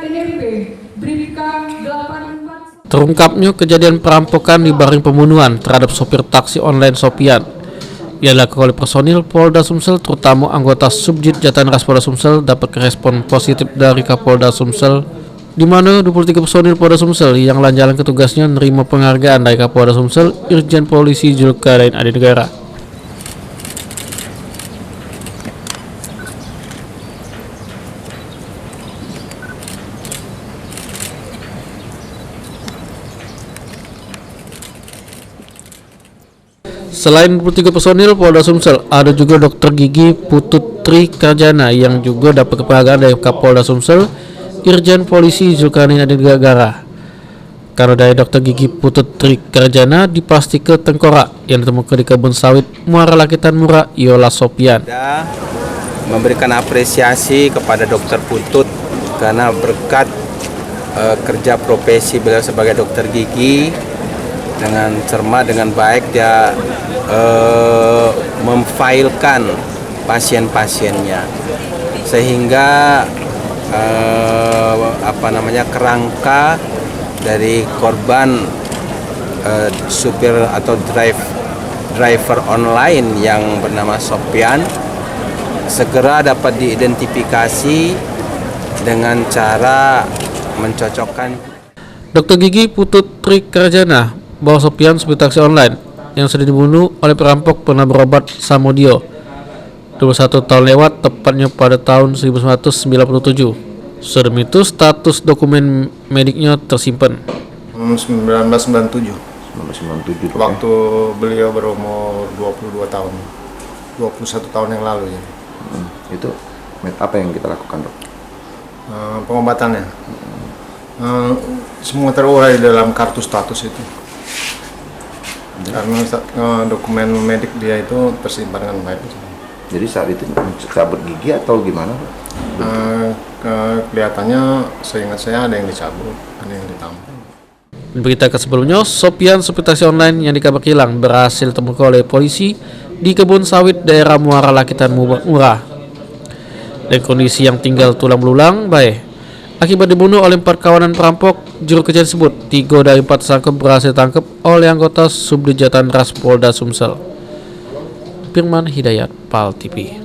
NRP Bribka 84. Terungkapnya kejadian perampokan dibanding pembunuhan terhadap sopir taksi online Sopian. Ia dilakukan oleh personil Polda Sumsel, terutama anggota Subdit Jatanras Polda Sumsel, dapat respon positif dari Kapolda Sumsel, di mana 23 personil Polda Sumsel yang lanjalan ke tugasnya menerima penghargaan dari Kapolda Sumsel, Irjen Polisi Julkadain Adi Negara. Selain 23 personil Polda Sumsel, ada juga Dr. Gigi Putut Tri Karjana yang juga dapat penghargaan dari Kapolda Sumsel, Irjen Polisi Julkadain Adi Negara. Karena dari Dr. Gigi Putut Tri Karjana dipastikan tengkorak yang ditemukan di kebun sawit Muara Lakitan Murah, Yola Sopian. Memberikan apresiasi kepada Dr. Putut karena berkat kerja profesi beliau sebagai dokter gigi, dengan cermat, dengan baik dia memfailkan pasien-pasiennya, sehingga kerangka dari korban supir atau driver online yang bernama Sopian segera dapat diidentifikasi dengan cara mencocokkan. Dr. Gigi Putut Tri Karjana bahwa Sopian supir taksi online yang sudah dibunuh oleh perampok pernah berobat Samodio 21 tahun lewat, tepatnya pada tahun 1997. Sedemikian itu status dokumen mediknya tersimpan. 1997. 1997. Waktu beliau berumur 22 tahun. 21 tahun yang lalu ya. Itu apa yang kita lakukan, Dok? Pengobatannya. Semua terurai dalam kartu status itu. Karena dokumen medik dia itu tersimpan dengan baik. Jadi saat itu cabut gigi atau gimana, Pak? Kelihatannya seingat saya ada yang dicabut, ada yang ditampung. Diberitakan sebelumnya, Sopian supir taksi online yang dikabar hilang berhasil ditemukan oleh polisi di kebun sawit daerah Muara Lakitan Murah. Dan kondisi yang tinggal tulang belulang baik. Akibat dibunuh oleh 4 kawanan perampok, juru kejadian tersebut 3 dari 4 tersangka berhasil ditangkap oleh anggota Subdit Jatanras Polda Sumsel. Firman Hidayat, PAL TV.